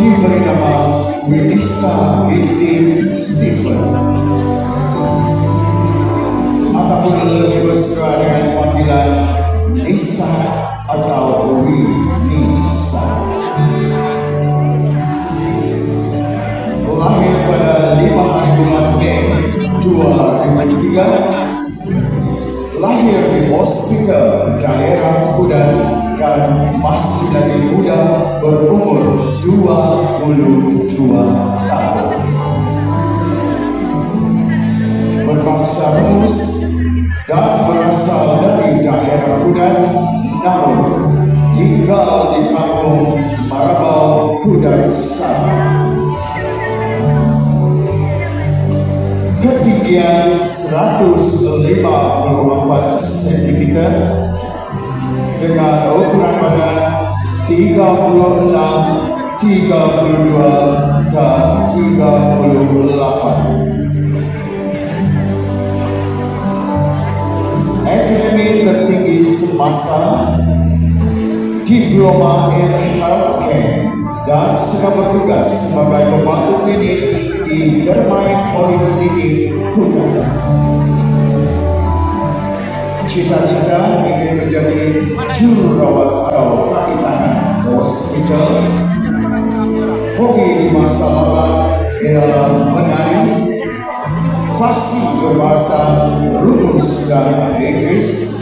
diberi nama Winisa binti Stephen, ataupun lebih mesra dengan panggilan Nisa atau Winisa. Lahir pada 5 hari bulan Mei 2003, lahir di hospital daerah Kudan dan masih lagi muda, berumur 22 tahun. Berbangsa Rumus dan berasal dari daerah Kudan, namun tinggal di kampung Marabau, Kudan Selatan. Ketinggian 154 cm dengan ukuran badan 36, 32, dan 38. Akademi tertinggi semasa, diploma in healthcare, dan sedang bertugas sebagai pembantu klinik di Dermain Poliklinik Kudan. Cita-cita ingin menjadi jururawat atau kaitan hospital. Hobi di masa lalu ialah menari, fasih berbahasa Rumus dan Inggris.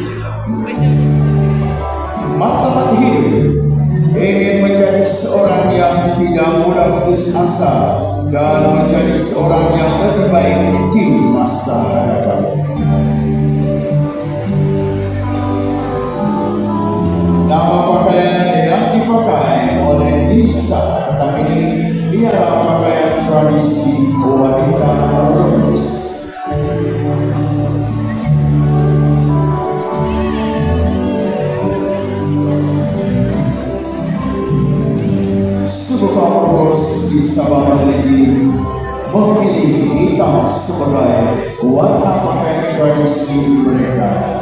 Matlamat hidup ingin menjadi seorang yang tidak mudah putus asa dan menjadi seorang yang lebih baik di masa hadapan. Nama pakaian yang dipakai oleh Nisa petang ini ialah pakaian tradisi wanita Rumus. Suku kaum Rumus di Sabah Maligi memilih hitam sebagai warna pakaian tradisi mereka.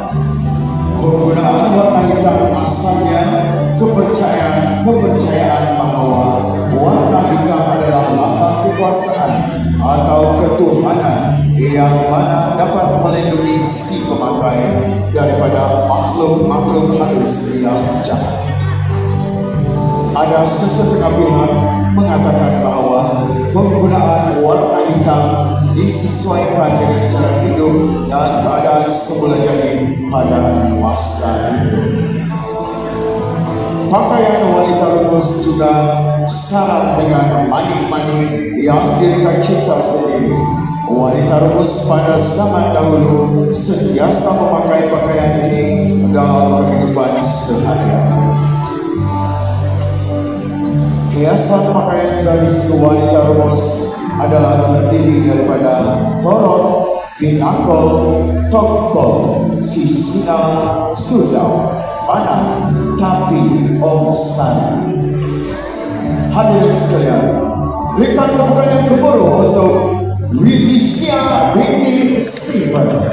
Penggunaan warna hitam asalnya kepercayaan bahwa warna hitam adalah lambang kekuasaan atau ketuhanan yang mana dapat melindungi si pemakai daripada makhluk-makhluk halus yang jahat. Ada sesetengah pihak mengatakan bahwa penggunaan warna hitam disesuaikan dengan cara hidup dan keadaan semula jadi pada masa hidup. Pakaian wanita Rumus juga syarat dengan manik-manik yang mereka cipta sendiri. Wanita Rumus pada zaman dahulu sentiasa memakai pakaian ini dalam kehidupan sehari-hari. Hiasan pakaian tradisi wanita Rumus adalah terdiri daripada toron, pinakol, tokol, sisina, sudau, panah, tapi omsan. Hadirin sekalian, berikan tepukan yang gemuruh untuk Winisa binti Stephen.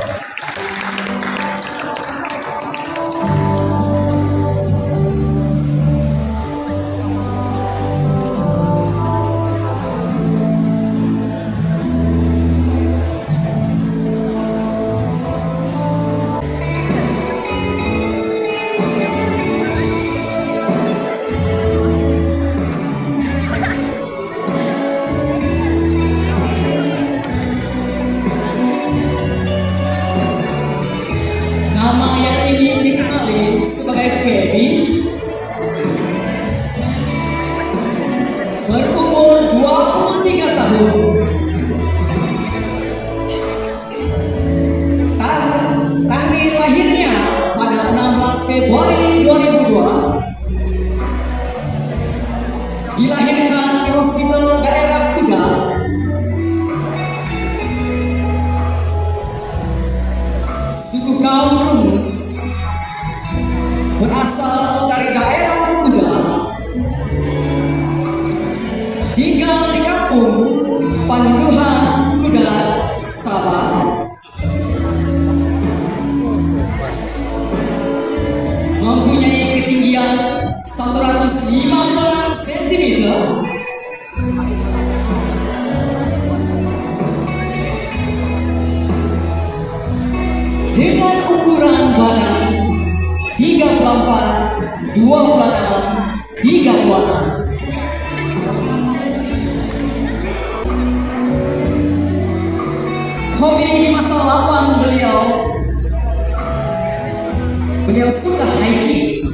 Nama yang ingin dikenali sebagai Feby, berumur 23 tahun. Tarikh lahirnya pada 16 Februari 2002. Dilahirkan di hospital daerah Kudan. Suku kaum Rumus, berasal dari daerah Kudan, tinggal di kampung Panduhan Kudan, Sabah. Mempunyai ketinggian 115 cm Dengan ukuran badan 34, 26, 36. Hobi di masa lapang beliau suka hiking.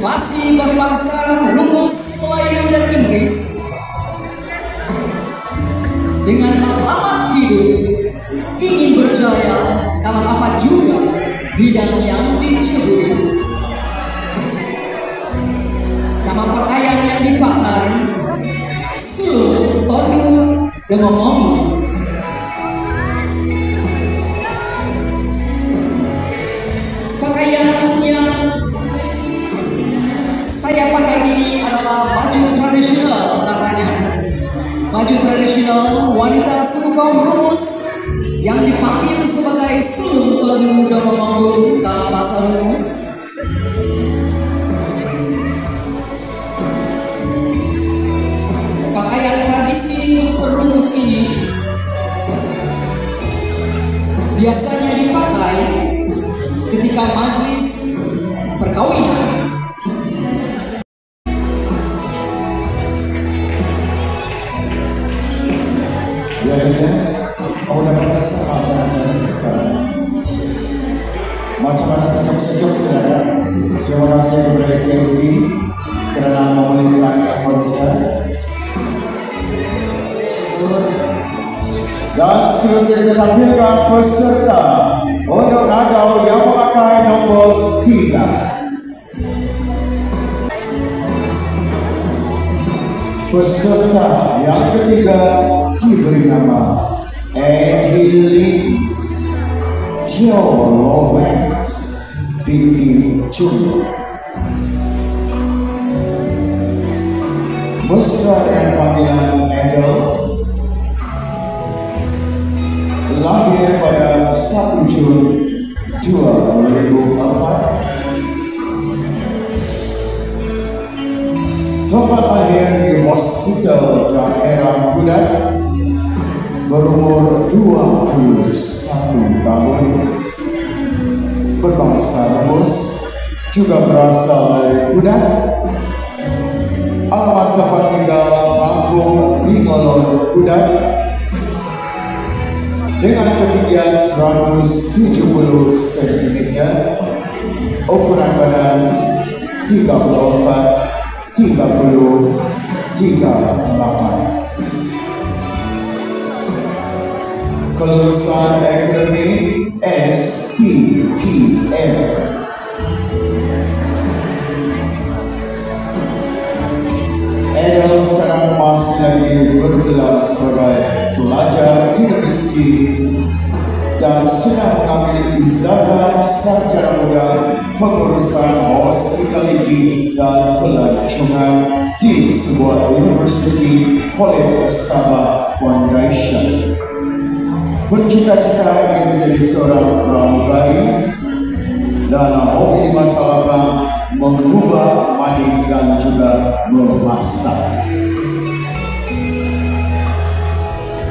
Fasih berbahasa rumus Melayu dan Inggris. Dengan alamat hidup ingin berjaya dalam apa juga bidang yang diceburi. Nama pakaian yang dipakai sulung todu dan momomi. Pakaian yang saya pakai ini adalah baju tradisional katanya. Baju tradisional wanita suku kaum rumus yang dipanggil sebagai sulung todu dan momomi dalam bahasa rumus. Pakaian tradisi perumus ini biasanya dipakai ketika majlis perkawinan. Kamu dapat merasakan apa yang sekarang? Macam mana sejuk-sejuk saudara? Terima kasih kepada SSD kerana memulihkan effort kita. Dan seterusnya kita tampilkan peserta untuk nadau yang memakai nombor 3. Peserta yang ketiga diberi nama Edilins Tiolowens Bikin Junior. Mesra dengan panggilan Edel, lahir pada 1 Jun 2004. Tempat lahir di Hospital Daerah Kudat, berumur 21 tahun, berbangsa Rumus, juga berasal dari Kudat. Alamat tempat tinggal Kampung Bingolon, Kudat, dengan ketinggian 170 cm, ukuran badan 34-38. Kelulusan akademi SPPM. Edel sekarang masih lagi bergelar sebagai pelajar universiti dan sedang mengambil ijazah sarjana muda pengurusan hospitality dan pelancongan di sebuah universiti College Sabah Foundation. Bercita-cita ingin menjadi seorang pramugari dalam hobi masa lapang, mengubah maning dan juga memasak.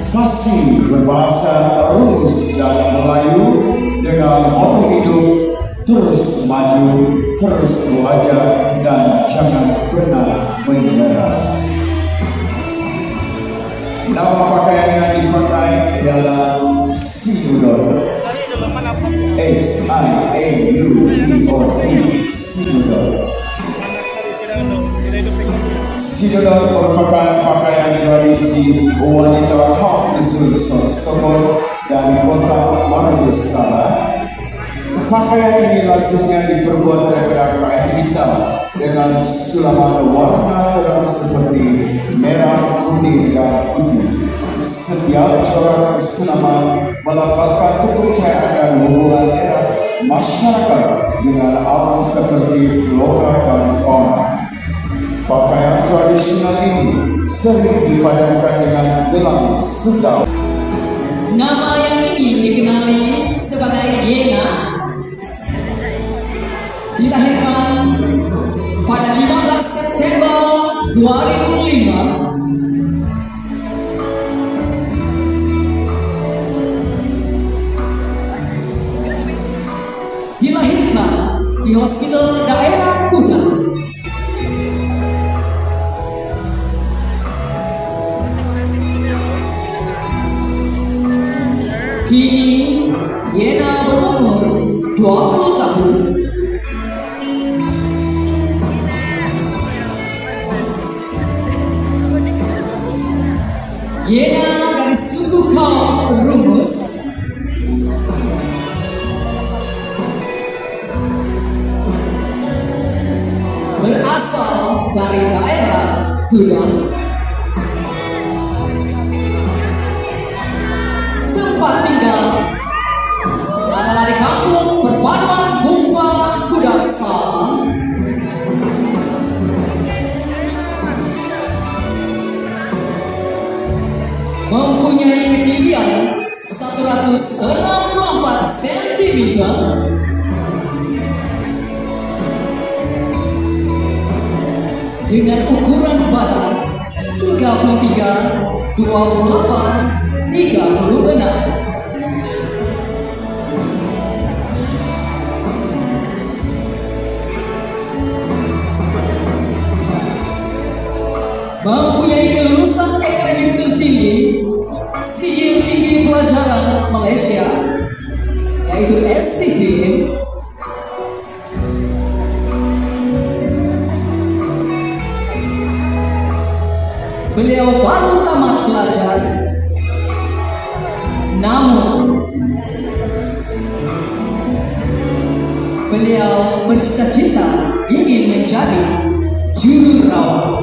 Fasih berbahasa Rumus dan Melayu dengan moto hidup terus maju, terus belajar, dan jangan pernah menyerah. Nama pakaian yang dipakai ialah Sinudor, S-I-N-U-D-O-R, Sinudor. Sinudor merupakan pakaian tradisi wanita kaum Nusul Sokol dan kota Makassar. Pakaian ini lazimnya diperbuat daripada kain hitam dengan sulaman warna terang seperti merah, kuning, dan putih. Setiap corak sulaman melambangkan kepercayaan dan hubungan erat masyarakat dengan alam seperti flora dan fauna. Pakaian tradisional ini sering dipadankan dengan gelang sundal. Nama yang ingin dikenali sebagai Yena dilahirkan 2005 dilahirkan di Hospital Daerah Kuda. Kini Yena berumur 20 tahun. Yena dari suku kaum Rumus. Berasal dari daerah Kuda. Tempat tinggal adalah di kampung Perpaduan Bumpa Kudat Sabah. Mempunyai ketinggian 164 cm dengan ukuran badan 33, 28, 36. Mempunyai kelulusan akademik tertinggi Sijil Tinggi Pelajaran Malaysia, yaitu STPM. Beliau baru tamat belajar, namun beliau bercita-cita ingin menjadi jururawat.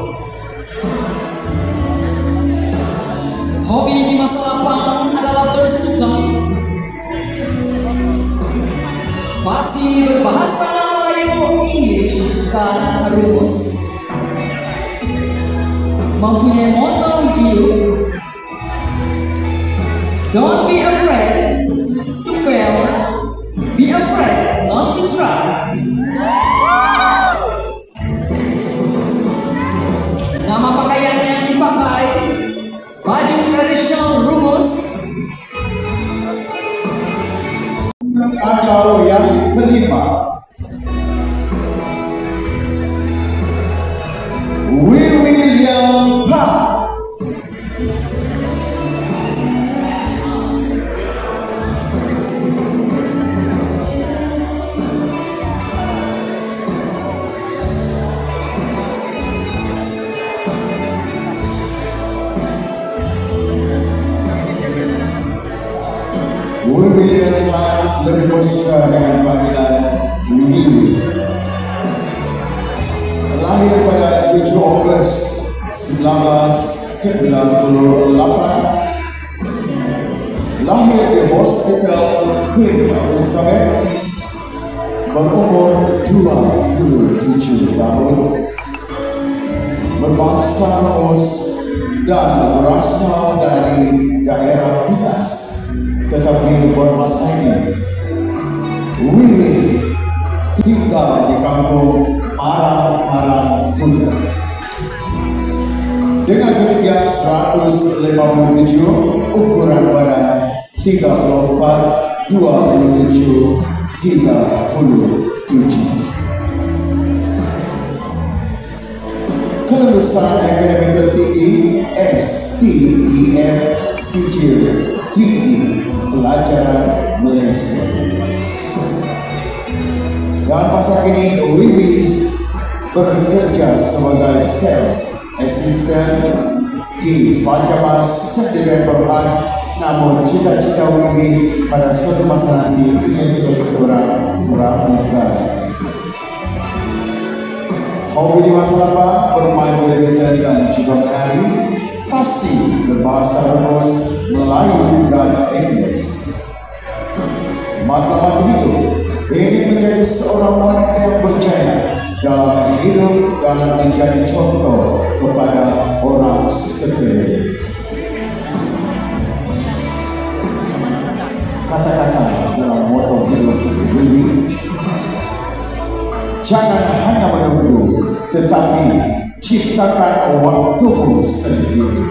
Hobi di masa lapang adalah bersuka, fasih berbahasa Melayu, Inggris, dan rumus. Mempunyai moto hidup, don't be afraid to fail, be afraid not to try. Nama pakaian yang dipakai baju tradisional Rumus. Atau yang kelima, William Park. William Park lebih besar dengan panggilan Willy. Lahir pada 7 Ogos 1998. Lahir di Hospital Queen Elizabeth. Berumur 27 tahun. Berbangsa Rumus dan berasal dari daerah Pitas, tetapi bermasa ini Willy tinggal di kampung Arang Kuda dengan ketinggian 157, ukuran badan 34, 27, 37. Kelulusan akademik tertinggi STPM Sijil Tinggi Pelajaran Malaysia. Dan masa kini Willy bekerja sebagai sales assistant di Fajamas Sdn Berhad. Namun cita-cita Willy pada suatu masa nanti ingin menjadi seorang pramugari. Hobi di masa lapang bermain bola dan juga menari, fasih berbahasa Rumus, Melayu dan Inggris. Mata-mata hidup ingin menjadi seorang wanita yang berjaya dalam hidup dan menjadi contoh kepada orang sekeliling. Kata-kata dalam moto hidup Willy, jangan hanya menunggu, tetapi ciptakan waktumu sendiri.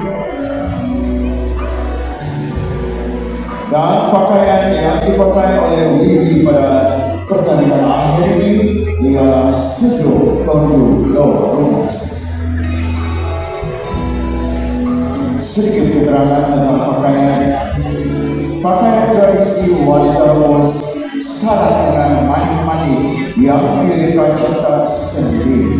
Dan pakaian yang dipakai oleh Wiwi pada pertandingan akhir ini ialah Sudro Tondo Lorus. Sedikit keterangan tentang pakaian tradisi wanita Lorus syarat dengan manik-manik yang mereka cetak sendiri.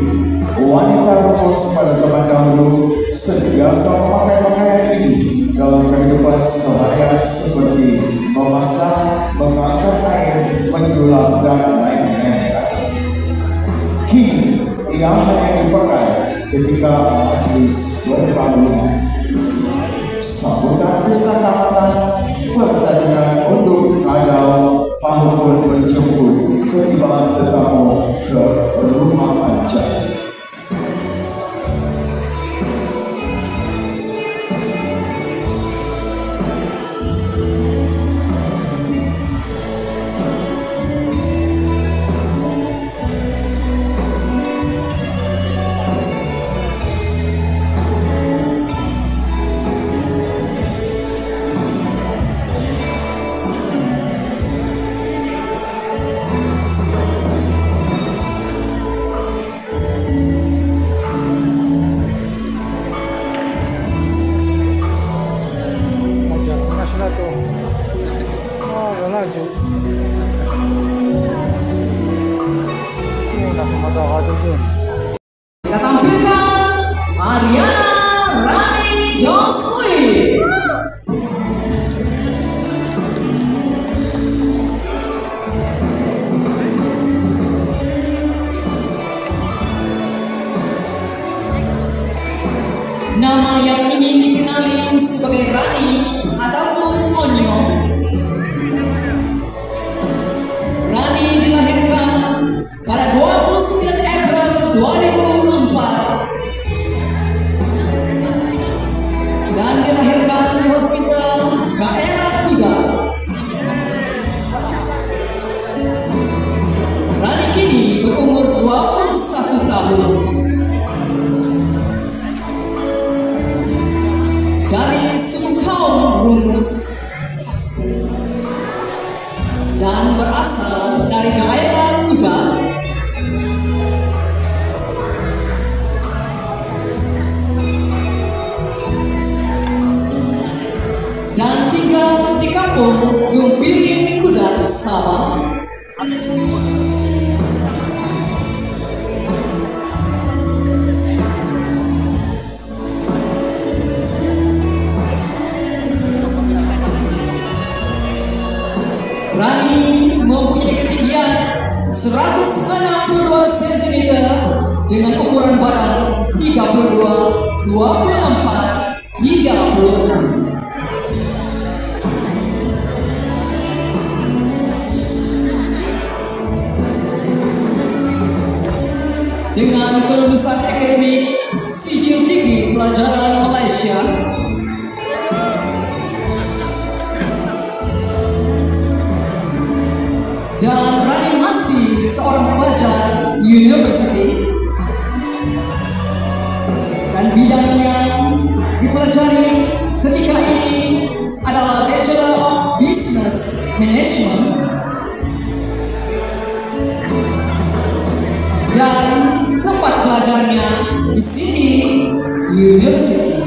Wanita Lorus pada zaman dahulu sentiasa memakai pakaian ini dalam kehidupan seharian seperti memasak, mengangkat air, menjulang, dan lain-lain. Kini ia hanya dipakai ketika majelis perkawinan, sambutan pesta tamatan, pertandingan untuk kadal, panggung menjemput ketibaan tetamu ke rumah manca. Kita tampilkan Ariana Rani Joswi. Nama yang ingin dikenali sebagai Rani ataupun Onyo. Rani dilahirkan pada 29 April 2004 dan dilahirkan di Hospital Daerah Kuda. Rani kini berumur 21 tahun. Dari suku kaum Rumus dan berasal dari daerah Kuda. Dan tinggal di kampung Gumpirin Kuda, Sabah. Rani mempunyai ketinggian 162 cm dengan ukuran badan 32, 24, 36. Dengan kelulusan akademik Sijil Tinggi Pelajaran Malaysia, dan Rani masih seorang pelajar university, dan bidang yang dipelajari ketika ini adalah Bachelor of Business Management, dan tempat belajarnya di Sydney University.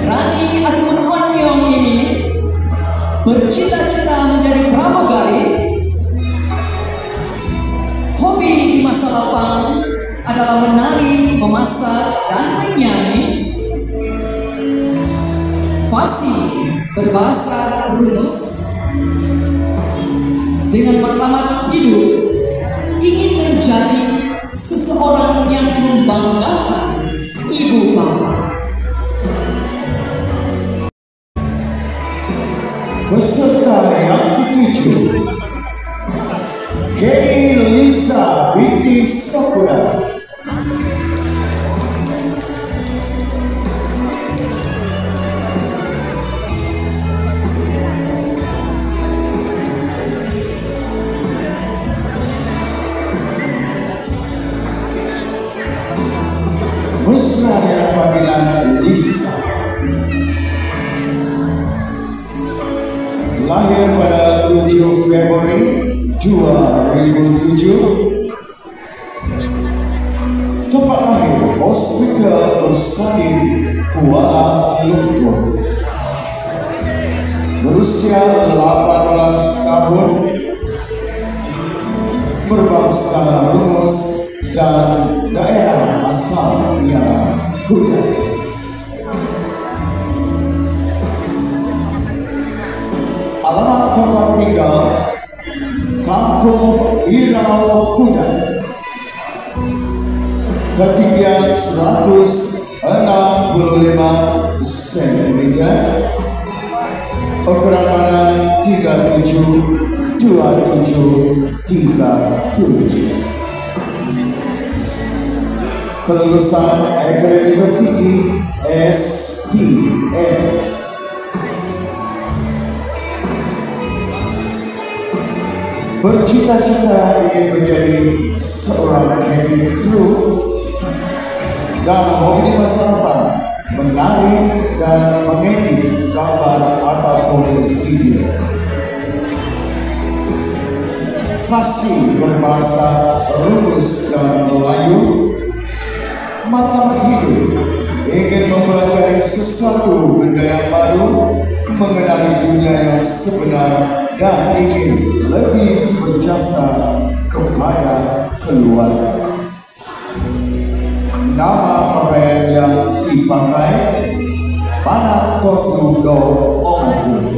Rani ataupun Wanyong ini bercita-cita menjadi pramugari. Hobi di masa lapang adalah menari, memasak, dan menyanyi. Fasih berbahasa Rumus. Dengan matlamat hidup ingin menjadi seseorang yang membanggakan ibu bapa. Peserta yang ketujuh, Kenny Lisa binti Sakura. lahir pada 7 Februari 2007. Tempat lahir Hospital Bersalin, Kuala Lumpur. Berusia 18 tahun, berbangsa Rumus dan daerah asalnya Kuta. Alamat tempat tinggal Kampung Irau Kuda. Ketinggian 165 cm, ukuran badan 372737. Kelulusan akademi tertinggi SPM. Bercita-cita ingin menjadi seorang cabin crew dan hobi masa depan menari dan mengedit gambar ataupun video. Fasih berbahasa Rumus dan Melayu. Matlamat hidup ingin mempelajari sesuatu benda yang baru, mengenali dunia yang sebenar, dan ingin lebih berjasa kepada keluarga. Nama pakaian yang dipakai Panak Tortudo Omu.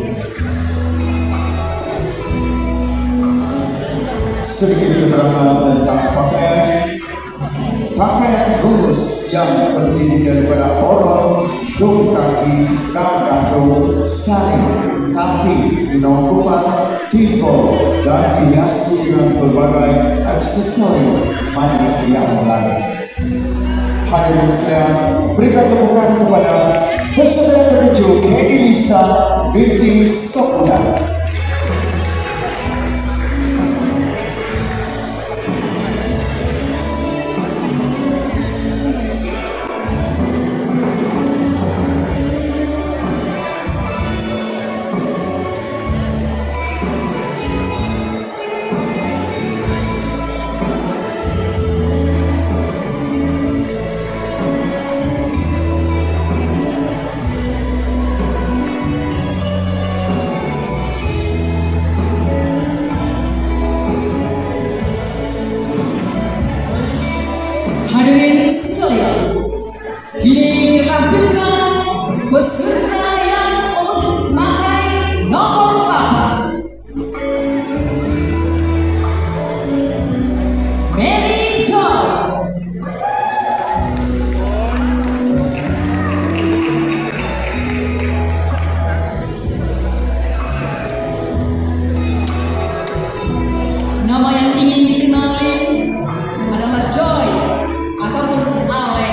Sedikit keterangan tentang pakaian. Pakaian Rumus yang terdiri daripada orang, dua kaki, kaki, saring, kaki, pinongkupan, tiko, dan dihiasi dengan berbagai aksesori manik yang lain. Hadirin sekalian, berikan tepukan kepada peserta tertuju Kedi Lisa binti Stokuna. Hadirin sekalian, kini kita tampilkan peserta yang memakai nomor 8, Mary Joy. Nama yang ingin dikenali adalah Joy ataupun Ale.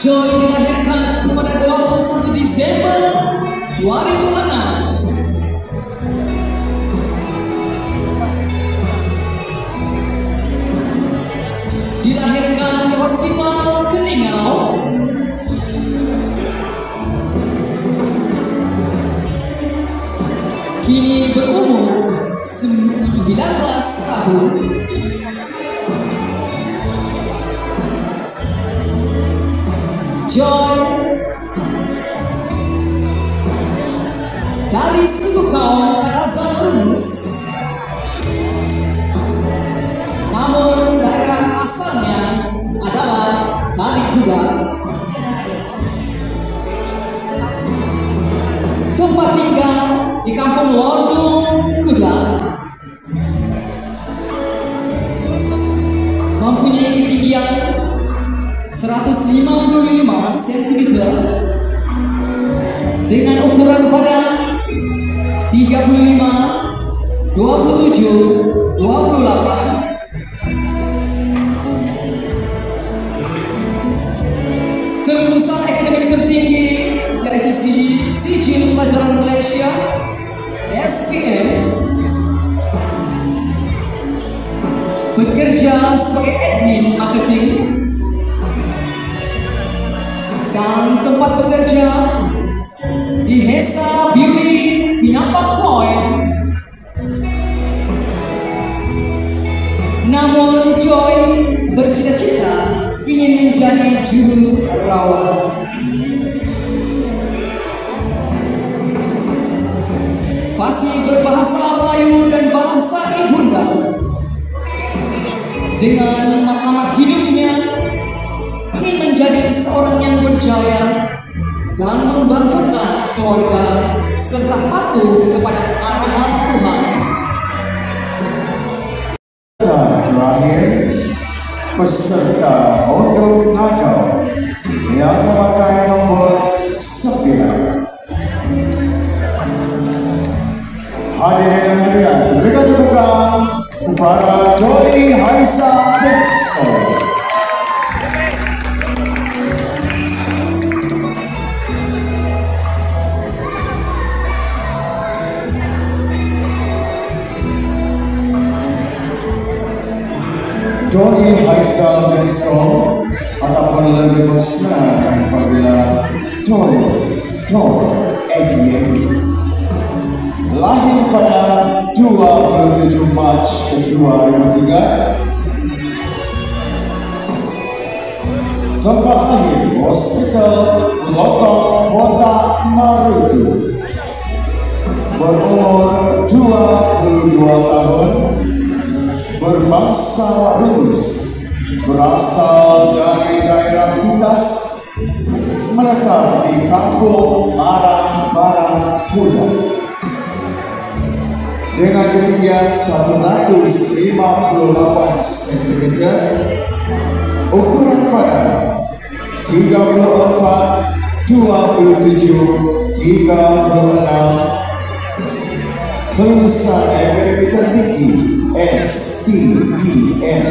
Joy dilahirkan pada 21 Desember 2006. Dilahirkan di Hospital Keningau. Kini berumur 19 tahun. Joy dari suku kaum Kadazan Rumus, namun daerah asalnya adalah dari Kuda. Tempat tinggal di Kampung Londong, Kuda. Mempunyai ketinggian 155 cm dengan ukuran badan 35, 27, 28. Kelulusan akademik tertinggi yaitu Sijil Pelajaran Malaysia SPM bekerja sebagai admin marketing, dan tempat bekerja di Hesa Beauty Pinampak Point. Namun Joy bercita-cita ingin menjadi juru rawat. Fasih berbahasa Melayu dan bahasa ibunda. Dengan matlamat hidupnya ingin menjadi seorang yang berjaya dan membanggakan keluarga serta patuh kepada arahan Tuhan. Terakhir, peserta untuk Natal yang memakai nomor 9. Hadirin dan hadirat, berikan tepukan kepada Jody Haisa Benson. Jody Haisa Benson ataupun lebih bersenang apabila Jody Edwin lahir pada 27 Mac 2003. Tempat lahir Hospital Lotok Kota Marudu. Berumur 22 tahun. Berbangsa Rus. Berasal dari daerah Kutas. Menetap di Kampung Arang Barat Kuda. Dengan ketinggian 158 cm, ukuran badan 34, 27, 36, kelulusan akademik tertinggi STPN.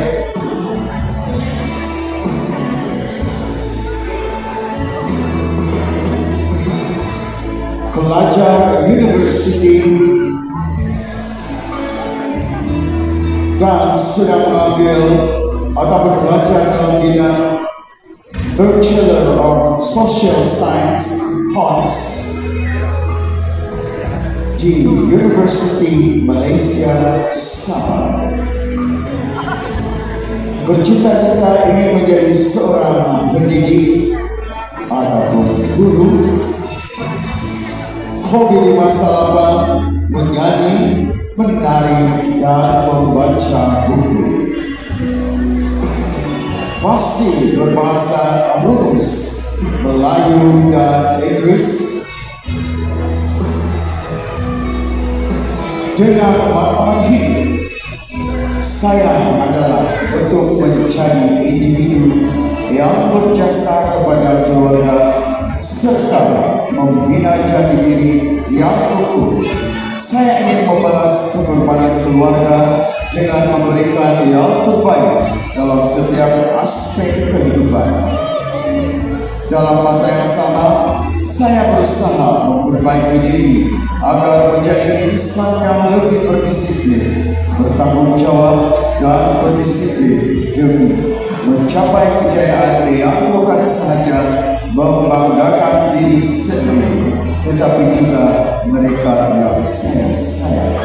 Pelajar University dan sedang mengambil ataupun belajar dalam bidang Bachelor of Social Science HONS di University Malaysia Sabah. Bercita-cita ingin menjadi seorang pendidik ataupun guru. Hobi di masa lapang menyanyi, menari, dan membaca buku. Fasih berbahasa Rus, Melayu, dan Inggris. Dengan matlamat hidup, saya adalah untuk mencari individu yang berjasa kepada keluarga serta membina jati diri yang utuh. Saya ingin membalas pengorbanan keluarga dengan memberikan yang terbaik dalam setiap aspek kehidupan. Dalam masa yang sama, saya berusaha memperbaiki diri agar menjadi insan yang lebih berdisiplin, bertanggung jawab, dan berdisiplin demi mencapai kejayaan yang bukan sahaja membanggakan diri sendiri, tetapi juga mereka yang saya sayang.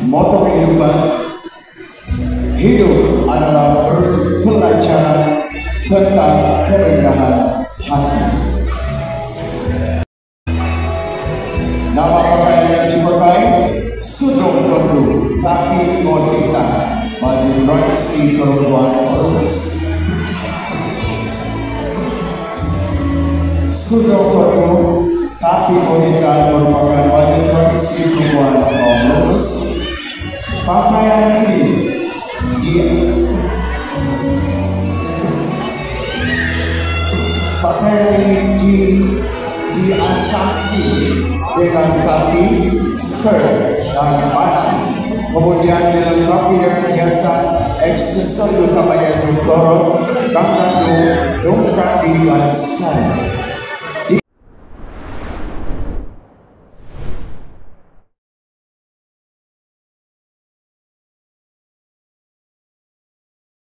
Moto kehidupan: hidup adalah pelajaran tentang kerendahan hati. Nama pakaian yang dipakai: sudung perlu, kaki wanita, baju produksi perempuan Rus. Sudung perlu, kaki wanita merupakan baju produksi perempuan Rus. Pakaian ini diasasi dengan kaki, skirt, dan badan. Kemudian dilengkapi dengan hiasan aksesori utama yaitu torot, kangkadu, dong kaki, dan sari.